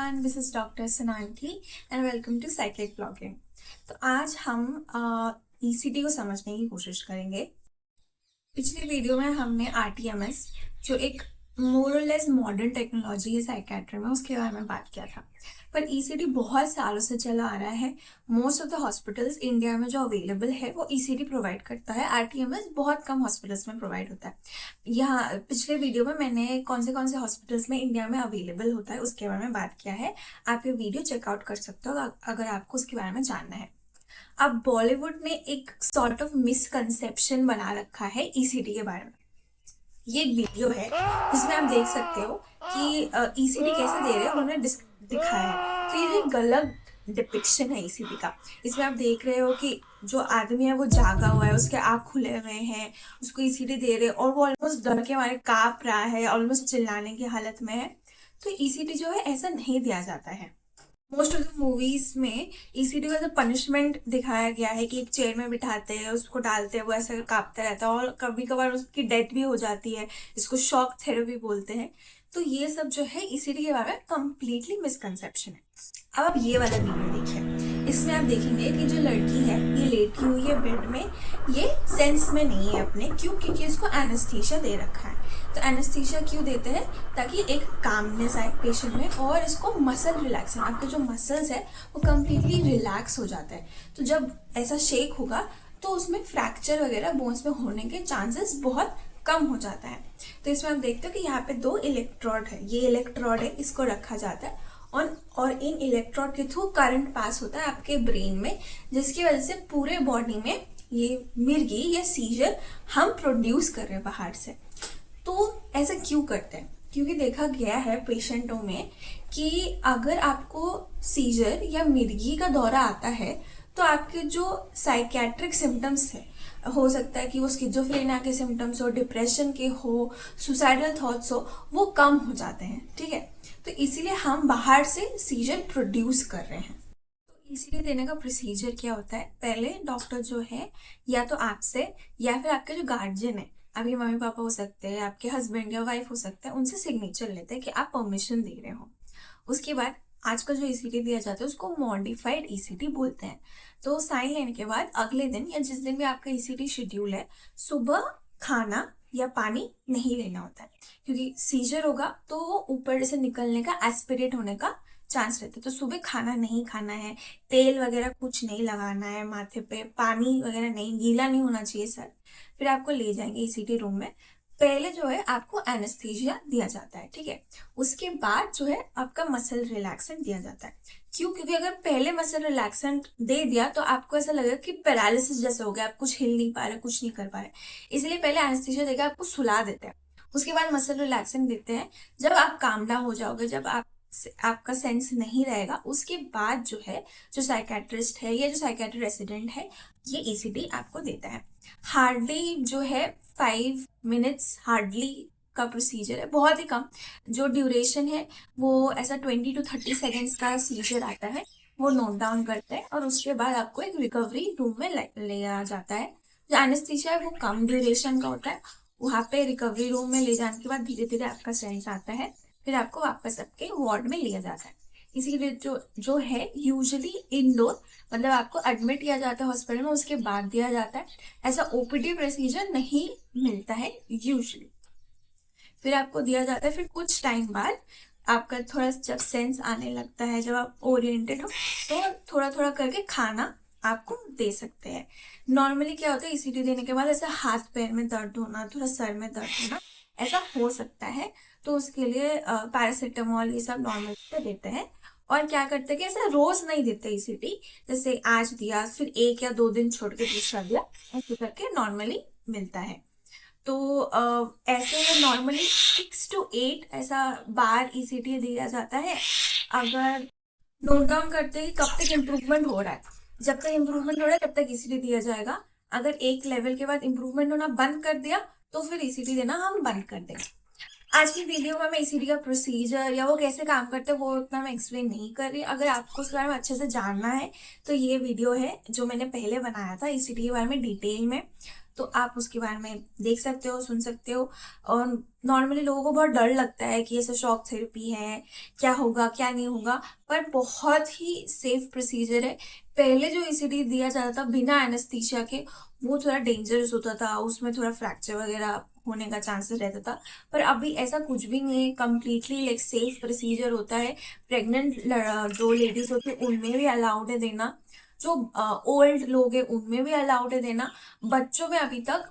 everyone, this is doctor Sunanthi and welcome to cyclic blogging. तो आज हम ईसीटी को समझने की कोशिश करेंगे। पिछली वीडियो में हमने आरटीएमएस, जो एक मोर और लेस मॉडर्न टेक्नोलॉजी है साइकेट्री में, उसके बारे में बात किया था। पर ईसीटी बहुत सालों से चला आ रहा है। Most of the hospitals India में जो अवेलेबल है वो ईसीटी प्रोवाइड करता है। आरटीएमएस बहुत कम हॉस्पिटल्स में प्रोवाइड होता है। यहाँ पिछले वीडियो में मैंने कौन से हॉस्पिटल्स में इंडिया में अवेलेबल होता है उसके बारे में बात किया है। आप ये वीडियो चेकआउट कर सकते हो अगर आपको उसके बारे में जानना है। अब बॉलीवुड ने एक सॉर्ट ऑफ मिसकंसेप्शन बना रखा है ईसीटी के बारे में। ये एक वीडियो है जिसमें आप देख सकते हो कि ईसीटी कैसे दे रहे हैं, उन्होंने दिखाया है। तो ये एक गलत डिपिक्शन है ईसीटी का। इसमें आप देख रहे हो कि जो आदमी है वो जागा हुआ है, उसके आँख खुले हुए हैं, उसको ईसीटी दे रहे हैं और वो ऑलमोस्ट डर के मारे कांप रहा है, ऑलमोस्ट चिल्लाने की हालत में है। तो ईसीटी जो है ऐसा नहीं दिया जाता है। मोस्ट ऑफ द मूवीज में ईसीटी को एज अ पनिशमेंट दिखाया गया है कि एक चेयर में बिठाते हैं, उसको डालते हैं, वो ऐसा कांपता रहता है और कभी कभार उसकी डेथ भी हो जाती है। इसको शॉक थेरेपी बोलते हैं। तो ये सब जो है ईसीटी के बारे में कंप्लीटली मिसकंसेप्शन है। अब आप ये वाला वीडियो देखिए। इसमें आप देखेंगे कि जो लड़की है ये लेटी हुई है बेड में, ये सेंस में नहीं है अपने। क्यों? क्योंकि इसको एनेस्थीसिया दे रखा है। तो एनेस्थीसिया क्यों देते हैं? ताकि एक कामनेस आए पेशेंट में और इसको मसल रिलैक्सन, आपके जो मसल्स है वो कम्प्लीटली रिलैक्स हो जाता है। तो जब ऐसा शेक होगा तो उसमें फ्रैक्चर वगैरह बोन्स में होने के चांसेस बहुत कम हो जाता है। तो इसमें आप देखते हो कि यहाँ पे 2 इलेक्ट्रोड है। ये इलेक्ट्रोड है, इसको रखा जाता है और इन इलेक्ट्रोड के थ्रू करंट पास होता है आपके ब्रेन में, जिसकी वजह से पूरे बॉडी में ये मिर्गी या सीजर हम प्रोड्यूस कर रहे हैं बाहर से। तो ऐसा क्यों करते हैं? क्योंकि देखा गया है पेशेंटों में कि अगर आपको सीजर या मिर्गी का दौरा आता है तो आपके जो साइकेट्रिक सिम्टम्स है, हो सकता है कि वो स्किज़ोफ्रेनिया के सिम्टम्स हो, डिप्रेशन के हो, सुसाइडल थॉट्स हो, वो कम हो जाते हैं। ठीक है, तो इसीलिए हम बाहर से सीजर प्रोड्यूस कर रहे हैं। तो ईसीटी देने का प्रोसीजर क्या होता है? पहले डॉक्टर जो है या तो आपसे या फिर आपके जो गार्जियन है, आपके मम्मी पापा हो सकते हैं, आपके हस्बैंड या वाइफ हो सकते हैं, उनसे सिग्नेचर लेते हैं कि आप परमिशन दे रहे हो। उसके बाद आजकल जो ईसीटी दिया जाता है उसको मॉडिफाइड ईसीटी बोलते हैं। तो साइन लेने के बाद अगले दिन या जिस दिन भी आपका ईसीटी शेड्यूल है, सुबह खाना या पानी नहीं लेना होता है। क्योंकि सीजर होगा तो वो ऊपर से निकलने का, एस्पिरेट होने का चांस रहता है। तो सुबह खाना नहीं खाना है, तेल वगैरह कुछ नहीं लगाना है माथे पे, पानी वगैरह नहीं, गीला नहीं होना चाहिए सर। फिर आपको ले जाएंगे ईसीटी रूम में। पहले जो है आपको एनेस्थीसिया दिया जाता है। ठीक है, उसके बाद जो है आपका मसल रिलैक्सेंट दिया जाता है। क्यों? क्योंकि अगर पहले मसल रिलैक्सेंट दे दिया तो आपको ऐसा लगेगा कि पैरालिसिस जैसा हो गया, आप कुछ हिल नहीं पा रहे, कुछ नहीं कर पा रहे। इसलिए पहले एनेस्थीसिया देकर आपको सुला देते हैं। उसके बाद मसल रिलैक्सेंट देते हैं। जब आप काम डाउन हो जाओगे, जब आपका सेंस नहीं रहेगा, उसके बाद जो है जो साइकेट्रिस्ट है या जो साइकेट्री रेसिडेंट है ये ईसीटी आपको देता है। हार्डली जो है 5 मिनट्स हार्डली का प्रोसीजर है, बहुत ही कम। जो ड्यूरेशन है वो ऐसा 20 to 30 सेकेंड्स का सीजर आता है, वो नोट डाउन करते हैं और उसके बाद आपको एक रिकवरी रूम में ले आ जाता है। जो एनेस्थीसिया है वो कम ड्यूरेशन का होता है। वहाँ पे रिकवरी रूम में ले जाने के बाद धीरे धीरे आपका सेंस आता है, फिर आपको वापस आपके वार्ड में लिया जाता है। इसीलिए जो है यूजुअली इंडोर, मतलब आपको एडमिट किया जाता है हॉस्पिटल में, उसके बाद दिया जाता है। ऐसा ओपीडी प्रोसीजर नहीं मिलता है यूजुअली। फिर आपको दिया जाता है। फिर कुछ टाइम बाद आपका थोड़ा जब सेंस आने लगता है, जब आप ओरिएंटेड हो, तो थोड़ा थोड़ा करके खाना आपको दे सकते हैं। नॉर्मली क्या होता है, ईसीटी देने के बाद ऐसा हाथ पैर में दर्द होना, थोड़ा सर में दर्द होना, ऐसा हो सकता है। तो उसके लिए पैरासीटामोल ये सब नॉर्मल देते हैं। और क्या करते हैं कि ऐसा रोज नहीं देते ईसीटी, जैसे आज दिया फिर 1 या 2 दिन छोड़ के दूसरा दिया, ऐसे करके नॉर्मली मिलता है। तो ऐसे नॉर्मली 6 to 8 ऐसा बार ईसीटी दिया जाता है। अगर नोट डाउन करते हैं कि कब तक इम्प्रूवमेंट हो रहा है, जब तक इम्प्रूवमेंट हो रहा है तब तक ईसीटी दिया जाएगा। अगर एक लेवल के बाद इम्प्रूवमेंट होना बंद कर दिया तो फिर ईसीटी देना हम बंद कर देंगे। आज की वीडियो में मैं ईसीटी का प्रोसीजर या वो कैसे काम करते हैं वो उतना मैं एक्सप्लेन नहीं कर रही। अगर आपको उसके बारे में अच्छे से जानना है तो ये वीडियो है जो मैंने पहले बनाया था ईसीटी के बारे में डिटेल में। तो आप उसके बारे में देख सकते हो, सुन सकते हो। और नॉर्मली लोगों को बहुत डर लगता है कि ऐसा शॉक थेरेपी है, क्या होगा क्या नहीं होगा, पर बहुत ही सेफ प्रोसीजर है। पहले जो ईसीटी दिया जाता था बिना एनेस्थीसिया के, वो थोड़ा डेंजरस होता था, उसमें थोड़ा फ्रैक्चर वगैरह होने का चांसेस रहता था। पर अभी ऐसा कुछ भी नहीं है, कम्प्लीटली लाइक सेफ प्रोसीजर होता है। प्रेग्नेंट जो लेडीज होती है उनमें भी अलाउड है देना, जो ओल्ड लोग हैं उनमें भी अलाउड है देना। बच्चों में अभी तक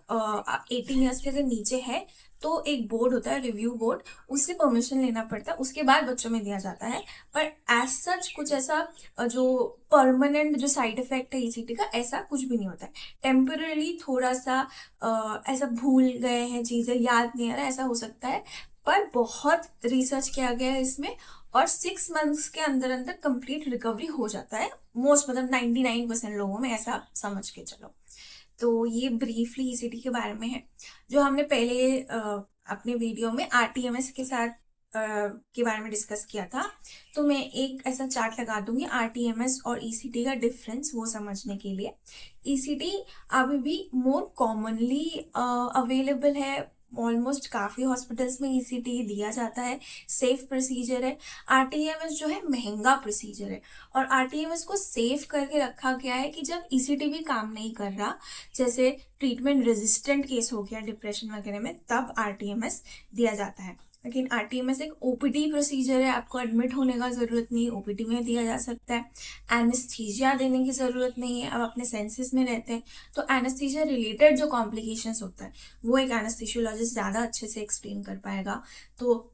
18 ईयर्स के अगर नीचे है तो एक बोर्ड होता है, रिव्यू बोर्ड, उससे परमिशन लेना पड़ता है, उसके बाद बच्चों में दिया जाता है। पर एज सच कुछ ऐसा जो परमानेंट जो साइड इफेक्ट है ईसीटी का, ऐसा कुछ भी नहीं होता है। टेम्पररी थोड़ा सा ऐसा भूल गए हैं चीजें, याद नहीं आ रहा, ऐसा हो सकता है। पर बहुत रिसर्च किया गया है इसमें, और 6 मंथ्स के अंदर अंदर कंप्लीट रिकवरी हो जाता है मोस्ट, मतलब 99% लोगों में, ऐसा समझ के चलो। तो ये ब्रीफली ईसीटी के बारे में है। जो हमने पहले अपने वीडियो में आरटीएमएस के साथ के बारे में डिस्कस किया था, तो मैं एक ऐसा चार्ट लगा दूंगी आरटीएमएस और ईसीटी का डिफरेंस वो समझने के लिए। ईसीटी अभी भी मोर कॉमनली अवेलेबल है, ऑलमोस्ट काफी हॉस्पिटल्स में ईसीटी दिया जाता है, सेफ प्रोसीजर है। आरटीएमएस जो है महंगा प्रोसीजर है, और आरटीएमएस को सेफ करके रखा गया है कि जब ईसीटी भी काम नहीं कर रहा, जैसे ट्रीटमेंट रेजिस्टेंट केस हो गया डिप्रेशन वगैरह में, तब आरटीएमएस दिया जाता है। लेकिन आरटीएमएस एक ओपीडी प्रोसीजर है, आपको एडमिट होने का जरूरत नहीं, ओपीडी में दिया जा सकता है। एनेस्थीसिया देने की जरूरत नहीं है, आप अपने सेंसेस में रहते हैं। तो एनेस्थीसिया रिलेटेड जो कॉम्प्लिकेशंस होता है वो एक एनेस्थीसियोलॉजिस्ट ज्यादा अच्छे से एक्सप्लेन कर पाएगा। तो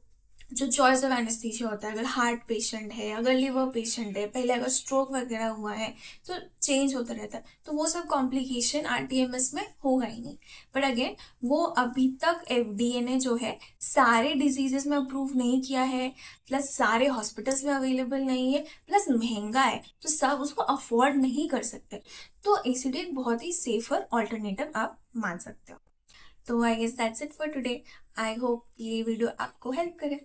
जो चॉइस ऑफ एनेस्थीसिया होता है, अगर हार्ट पेशेंट है, अगर लिवर पेशेंट है, पहले अगर स्ट्रोक वगैरह हुआ है तो चेंज होता रहता है, तो वो सब कॉम्प्लिकेशन आरटीएमएस में होगा ही नहीं। बट अगेन वो अभी तक एफडीए ने जो है सारे डिजीजेस में अप्रूव नहीं किया है, प्लस सारे हॉस्पिटल्स में अवेलेबल नहीं है, प्लस महंगा है, तो सब उसको अफोर्ड नहीं कर सकते। तो ईसीटी एक बहुत ही सेफर ऑल्टरनेटिव आप मान सकते हो। तो I guess that's it for today. I hope ये वीडियो आपको हेल्प करे।